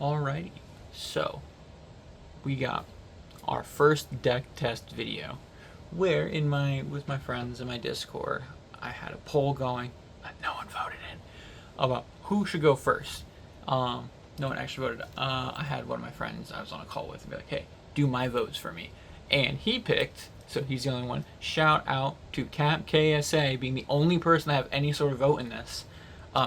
Alrighty, so we got our first deck test video where with my friends in my Discord I had a poll going that no one voted in about who should go first. No one actually voted. I had one of my friends I was on a call with and be like, hey, do my votes for me. And he picked, so he's the only one. Shout out to Cap KSA being the only person to have any sort of vote in this.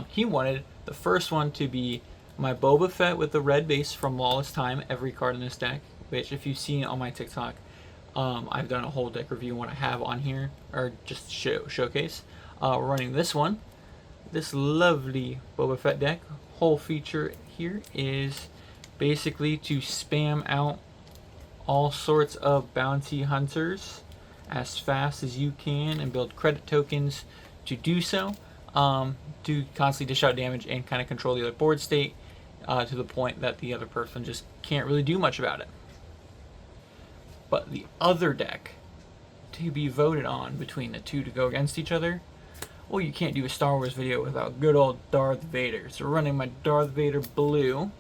He wanted the first one to be my Boba Fett with the red base from Lawless Time, every card in this deck, which if you've seen on my TikTok, I've done a whole deck review on what I have on here, or just showcase. We're running this one, this lovely Boba Fett deck. Whole feature here is basically to spam out all sorts of bounty hunters as fast as you can and build credit tokens to do so, to constantly dish out damage and kind of control the other board state to the point that the other person just can't really do much about it. But the other deck to be voted on between the two to go against each other, well, you can't do a Star Wars video without good old Darth Vader. So we're running my Darth Vader blue.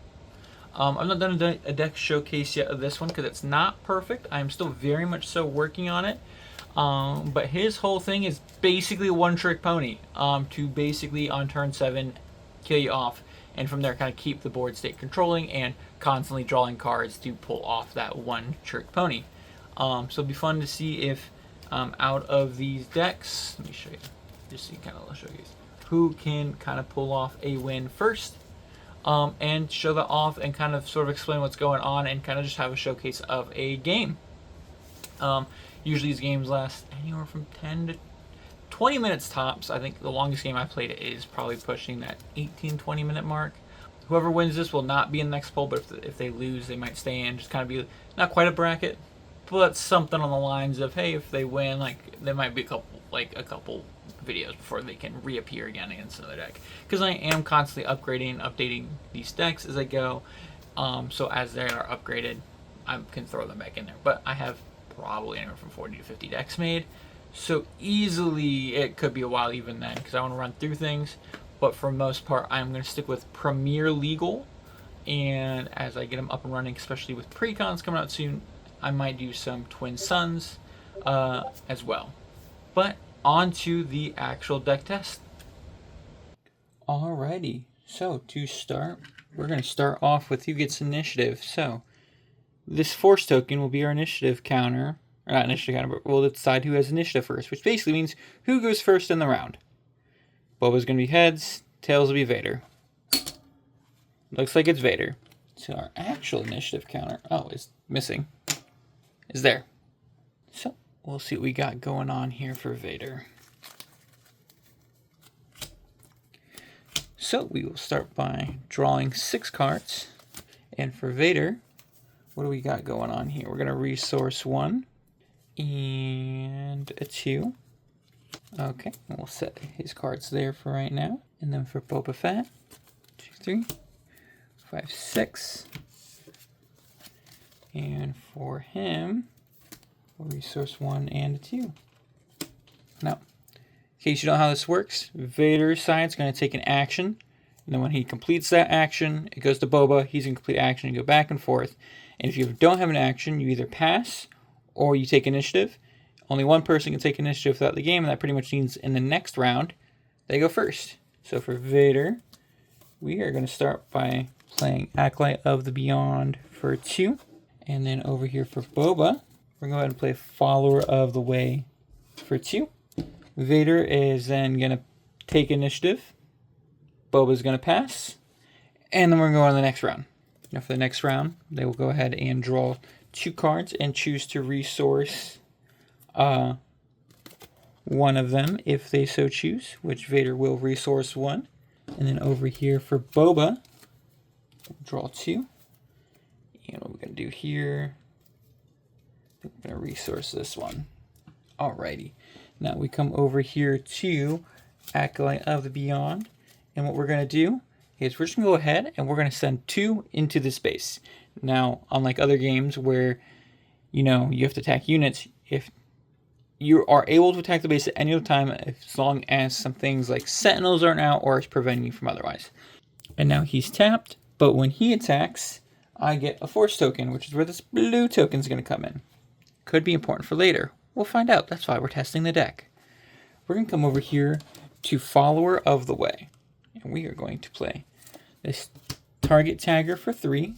I've not done a deck showcase yet of this one because it's not perfect. I'm still very much so working on it. But his whole thing is basically a one-trick pony, to basically on turn 7 kill you off, and from there kind of keep the board state controlling and constantly drawing cards to pull off that one-trick pony. So it'll be fun to see if out of these decks, let me show you, just so you kind of showcase who can kind of pull off a win first, and show that off and kind of sort of explain what's going on and kind of just have a showcase of a game. Usually these games last anywhere from 10 to 20 minutes tops. I think the longest game I played is probably pushing that 18-20 minute mark. Whoever wins this will not be in the next poll, but if they lose, they might stay in. Just kind of be not quite a bracket, but something on the lines of, hey, if they win, like there might be a couple videos before they can reappear again against another deck. Because I am constantly upgrading and updating these decks as I go. So as they are upgraded, I can throw them back in there. But I have probably anywhere from 40 to 50 decks made, so easily it could be a while even then because I want to run through things. But for most part, I'm going to stick with Premier Legal, and as I get them up and running, especially with precons coming out soon, I might do some Twin Suns as well. But on to the actual deck test. Alrighty, so to start, we're going to start off with who gets initiative. So this force token will be our initiative counter. Or not initiative counter, but we'll decide who has initiative first, which basically means who goes first in the round. Boba's going to be heads, tails will be Vader. Looks like it's Vader. So our actual initiative counter, is missing, is there. So we'll see what we got going on here for Vader. So we will start by drawing 6 cards. And for Vader, what do we got going on here? We're going to resource 1 and a 2. Okay, we'll set his cards there for right now. And then for Boba Fett, 2, 3, 5, 6. And for him, we'll resource 1 and a 2. Now, in case you don't know how this works, Vader's side's going to take an action. And then when he completes that action, it goes to Boba. He's in complete action and go back and forth. And if you don't have an action, you either pass or you take initiative. Only one person can take initiative throughout the game, and that pretty much means in the next round, they go first. So for Vader, we are going to start by playing Acolyte of the Beyond for 2. And then over here for Boba, we're going to go ahead and play Follower of the Way for 2. Vader is then going to take initiative. Boba's going to pass. And then we're going to go on to the next round. Now for the next round, they will go ahead and draw 2 cards and choose to resource one of them if they so choose, which Vader will resource 1. And then over here for Boba, we'll draw 2. And what we're going to do here, I think we're going to resource this one. Alrighty. Now we come over here to Acolyte of the Beyond. And what we're going to do is we're just going to go ahead and we're going to send 2 into the space. Now, unlike other games where, you have to attack units, if you are able to attack the base at any other time as long as some things like Sentinels aren't out or is preventing you from otherwise. And now he's tapped. But when he attacks, I get a force token, which is where this blue token is going to come in. Could be important for later. We'll find out. That's why we're testing the deck. We're going to come over here to Follower of the Way. And we are going to play this target tagger for 3.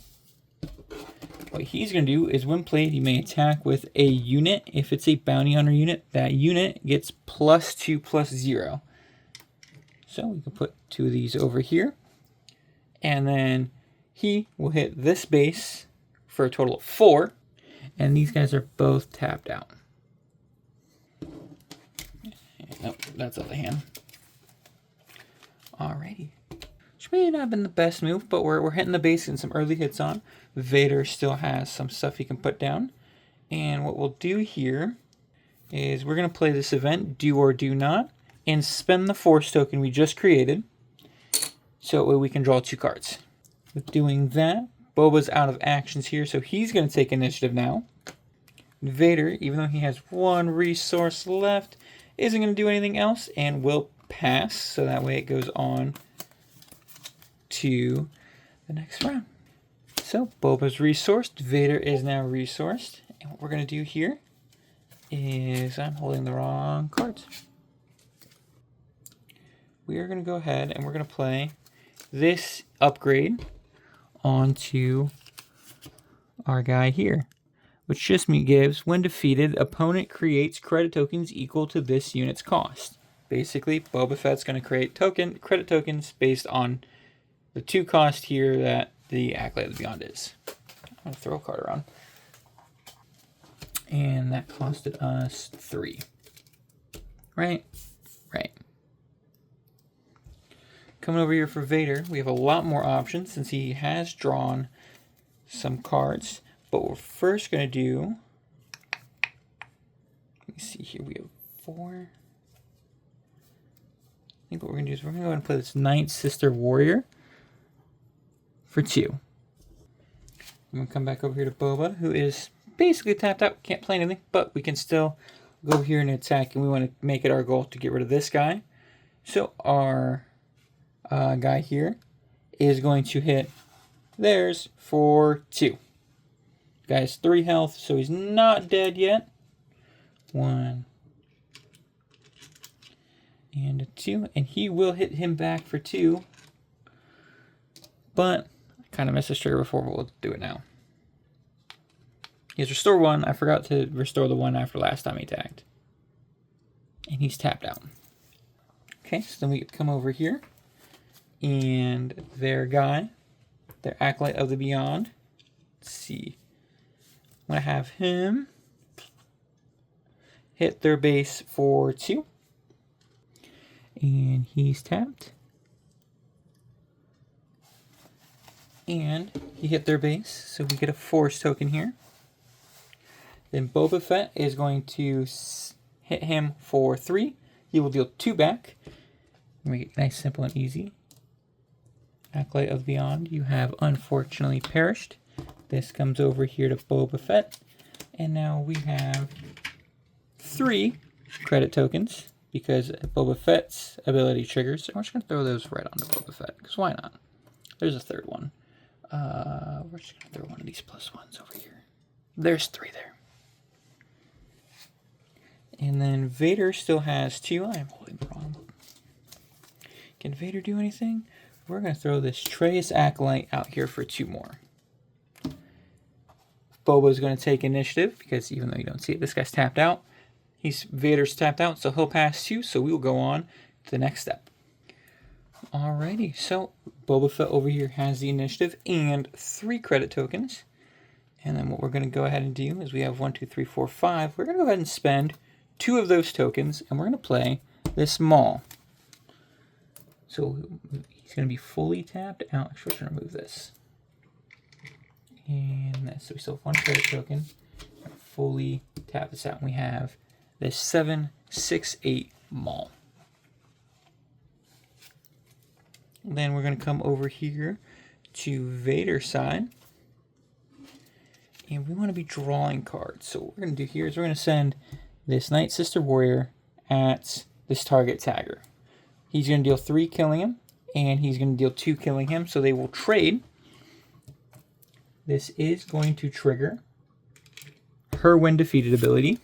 What he's going to do is when played, he may attack with a unit. If it's a bounty hunter unit, that unit gets +2/+0. So we can put 2 of these over here. And then he will hit this base for a total of 4. And these guys are both tapped out. Nope, that's out of the hand. Alrighty. Which may not have been the best move, but we're hitting the base and some early hits on. Vader still has some stuff he can put down. And what we'll do here is we're going to play this event, Do or Do Not, and spend the force token we just created so we can draw 2 cards. With doing that, Boba's out of actions here, so he's going to take initiative now. Vader, even though he has 1 resource left, isn't going to do anything else and will pass, so that way it goes on to the next round. So Boba's resourced, Vader is now resourced, and what we're going to do here is I'm holding the wrong cards. We are going to go ahead and we're going to play this upgrade onto our guy here, which just gives, when defeated, opponent creates credit tokens equal to this unit's cost. Basically, Boba Fett's going to create credit tokens based on the 2 cost here that the Acolyte of the Beyond is. I'm going to throw a card around. And that costed us 3. Right? Right. Coming over here for Vader, we have a lot more options since he has drawn some cards. But what we're first going to do, let me see here, we have 4. I think what we're going to do is we're going to go ahead and play this Night Sister Warrior for 2. I'm going to come back over here to Boba, who is basically tapped out, can't play anything, but we can still go here and attack, and we want to make it our goal to get rid of this guy. So our guy here is going to hit theirs for 2. Guy has 3 health, so he's not dead yet. 1 and a 2, and he will hit him back for 2. But I kind of missed this trigger before, but we'll do it now. He has restore 1. I forgot to restore the 1 after last time he attacked. And he's tapped out. Okay, so then we come over here. And their guy, their Acolyte of the Beyond. Let's see. I'm going to have him hit their base for 2. And he's tapped. And he hit their base, so we get a force token here. Then Boba Fett is going to hit him for 3. He will deal 2 back. Make it nice, simple, and easy. Acolyte of the Beyond, you have unfortunately perished. This comes over here to Boba Fett. And now we have 3 credit tokens because Boba Fett's ability triggers. I'm just going to throw those right onto Boba Fett, because why not? There's a 3rd one. We're just going to throw one of these +1s over here. There's 3 there. And then Vader still has 2. I am holding the wrong. Can Vader do anything? We're going to throw this Trey's Acolyte out here for 2 more. Boba's going to take initiative, because even though you don't see it, this guy's tapped out. Vader's tapped out, so he'll pass 2, so we will go on to the next step. Alrighty, so Boba Fett over here has the initiative and 3 credit tokens. And then what we're going to go ahead and do is we have 1, 2, 3, 4, 5. We're going to go ahead and spend 2 of those tokens, and we're going to play this Maul. So he's going to be fully tapped out. Actually, we're going to remove this. And so we still have 1 credit token. Fully tap this out, and we have this 7/6/8 Maul. And then we're going to come over here to Vader's side. And we want to be drawing cards. So what we're going to do here is we're going to send this Night Sister Warrior at this target tagger. He's going to deal 3 killing him, and he's going to deal 2 killing him, so they will trade. this is going to trigger her when defeated ability,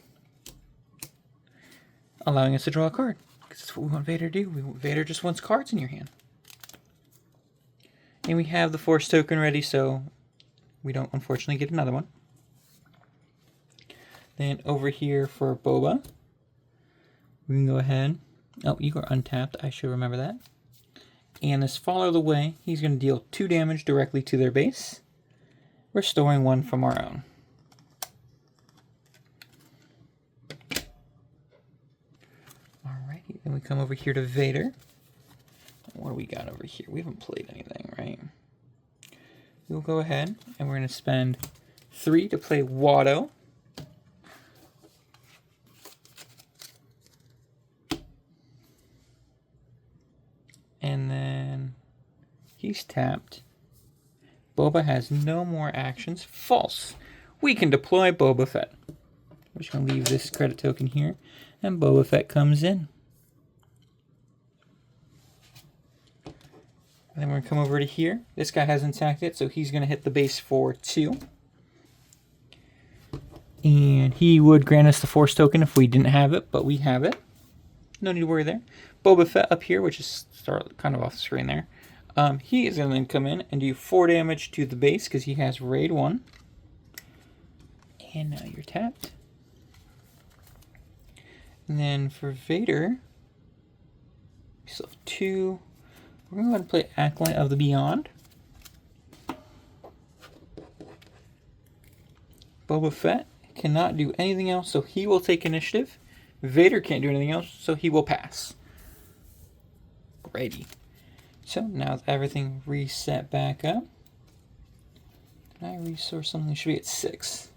allowing us to draw a card. Because that's what we want Vader to do. Vader just wants cards in your hand. And we have the Force token ready, so we don't unfortunately get another one. Then over here for Boba, we can go ahead. Oh, you are untapped. I should remember that. And this Follow the Way, he's going to deal 2 damage directly to their base, restoring 1 from our own. Alrighty, then we come over here to Vader. What do we got over here? We haven't played anything, right? We'll go ahead and we're going to spend 3 to play Watto. And then he's tapped. Boba has no more actions. False. We can deploy Boba Fett. We're just going to leave this credit token here. And Boba Fett comes in. And then we're going to come over to here. This guy hasn't attacked it, so he's going to hit the base for 2. And he would grant us the Force token if we didn't have it, but we have it. No need to worry there. Boba Fett up here, which is kind of off the screen there. He is going to then come in and do 4 damage to the base because he has Raid 1. And now you're tapped. And then for Vader, we still have 2. We're going to go ahead and play Acolyte of the Beyond. Boba Fett cannot do anything else, so he will take initiative. Vader can't do anything else, so he will pass. Ready. So now that everything reset back up, did I resource something? It should be at 6.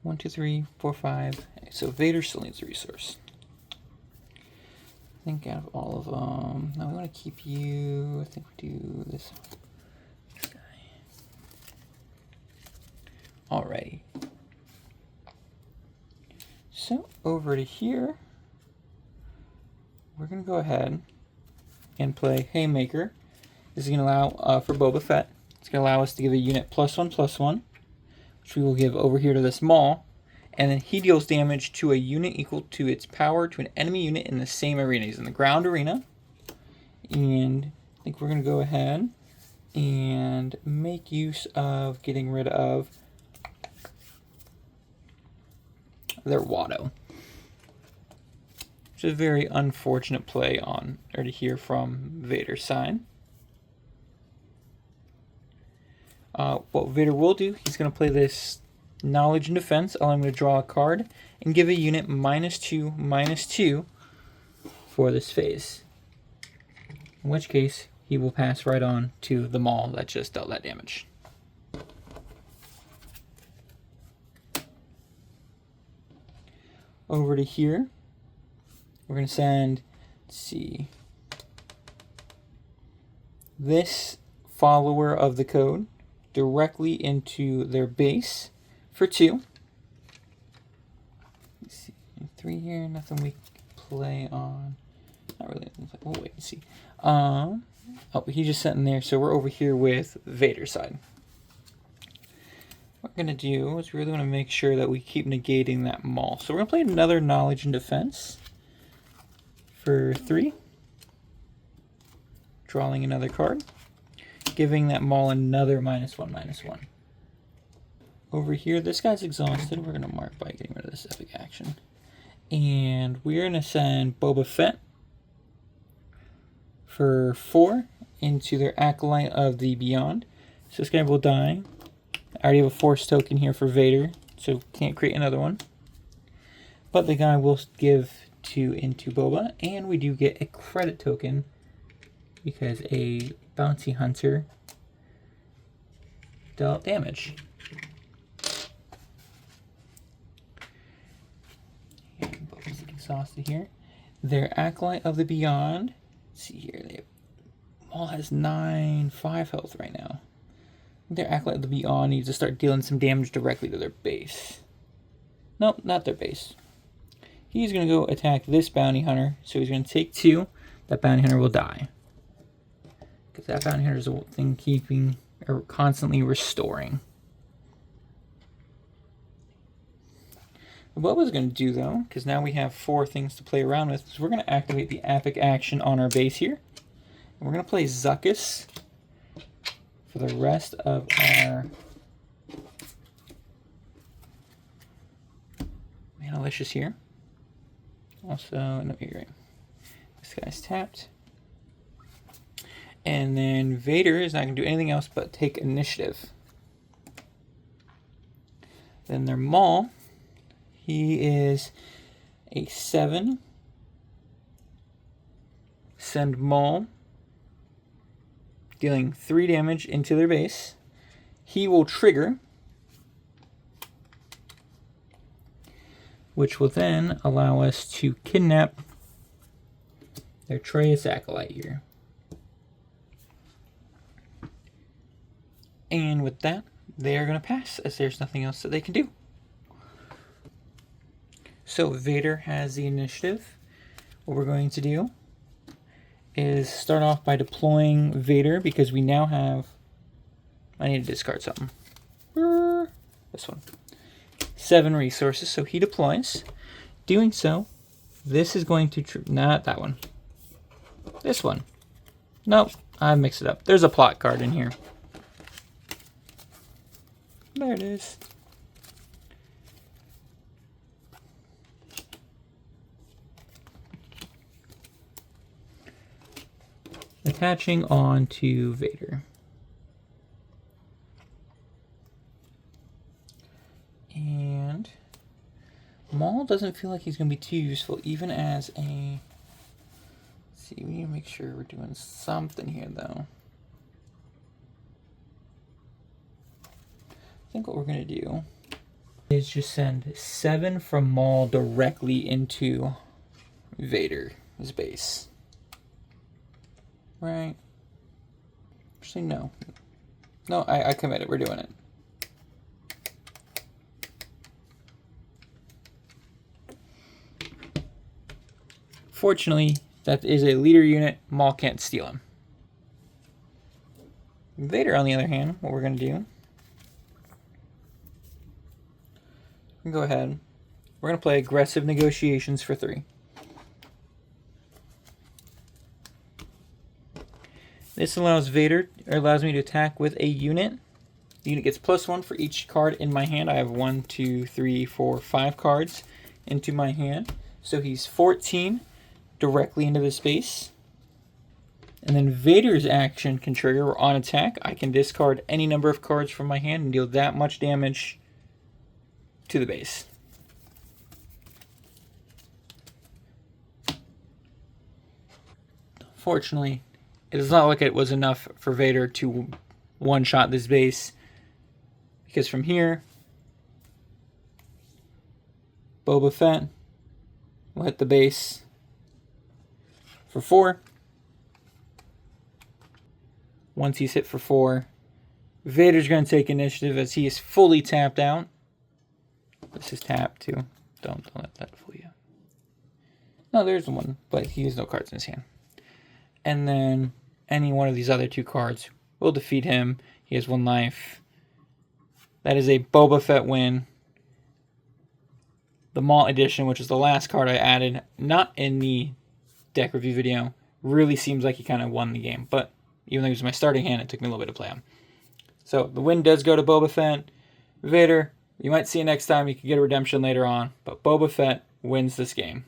1, 2, 3, 4, 5. So Vader still needs a resource. I think out of all of them, now we want to keep you. I think we do this guy. Alrighty. So over to here, we're going to go ahead and play Haymaker. This is going to allow for Boba Fett. It's going to allow us to give a unit +1/+1, which we will give over here to this Maul. And then he deals damage to a unit equal to its power to an enemy unit in the same arena. He's in the ground arena. And I think we're going to go ahead and make use of getting rid of their Watto. It's a very unfortunate play on or to hear from Vader's side. What Vader will do, he's going to play this Knowledge and Defense, allowing me to draw a card and give a unit -2/-2 for this phase. In which case, he will pass right on to the Maul that just dealt that damage. Over to here, we're going to send, let's see, this follower of the code directly into their base for 2. Let's see, 3 here, nothing we can play on. Not really, we'll wait and see. Oh, he just sent in there, so we're over here with Vader's side. What we're going to do is we really want to make sure that we keep negating that Maul. So we're going to play another Knowledge and Defense for 3. Drawing another card. Giving that Maul another -1/-1. Over here, this guy's exhausted. We're going to mark by getting rid of this epic action. And we're going to send Boba Fett for 4 into their Acolyte of the Beyond. So this guy will die. I already have a Force token here for Vader, so can't create another one. But the guy will give 2 into Boba, and we do get a credit token because a Bounty Hunter dealt damage. And Boba's exhausted here. Their Acolyte of the Beyond. Let's see here, Maul has 5 health right now. Their Acolyte of the Beyond needs to start dealing some damage directly to their base. Nope, not their base. He's going to go attack this Bounty Hunter, so he's going to take 2. That Bounty Hunter will die. Because that Bounty Hunter is the thing keeping, or constantly restoring. What we're going to do, though, because now we have 4 things to play around with, is we're going to activate the epic action on our base here. And we're going to play Zuckuss for the rest of our Manalicious here. Also, no, you're right. This guy's tapped. And then Vader is not going to do anything else but take initiative. Then their Maul, he is a 7. Send Maul, dealing 3 damage into their base. He will trigger, which will then allow us to kidnap their Atreus Acolyte here. And with that, they are going to pass, as there's nothing else that they can do. So Vader has the initiative. What we're going to do is start off by deploying Vader, because we now have... I need to discard something. This one. 7 resources, so he deploys. Doing so, this is going to... not that one. This one. Nope, I mixed it up. There's a plot card in here. There it is. Attaching on to Vader. And Maul doesn't feel like he's going to be too useful, even as a... Let's see, we need to make sure we're doing something here, though. I think what we're going to do is just send 7 from Maul directly into Vader's base. Right. Actually, no. No, I committed. We're doing it. Fortunately, that is a leader unit. Maul can't steal him. Vader, on the other hand, what we're going to do... go ahead. We're going to play aggressive negotiations for 3. This allows Vader, or allows me to attack with a unit. The unit gets +1 for each card in my hand. I have 1, 2, 3, 4, 5 cards into my hand. So he's 14 directly into the space. And then Vader's action can trigger on attack. I can discard any number of cards from my hand and deal that much damage to the base. Fortunately, it does not look like it was enough for Vader to one-shot this base, because from here, Boba Fett will hit the base for 4. Once he's hit for 4, Vader's going to take initiative as he is fully tapped out. This is tapped too. Don't let that fool you. No, there's one, but he has no cards in his hand. And then any one of these other 2 cards will defeat him. He has 1 life. That is a Boba Fett win. The Maul edition, which is the last card I added, not in the deck review video, really seems like he kind of won the game. But even though he was my starting hand, it took me a little bit to play him. So the win does go to Boba Fett. Vader, you might see it next time. You can get a redemption later on. But Boba Fett wins this game.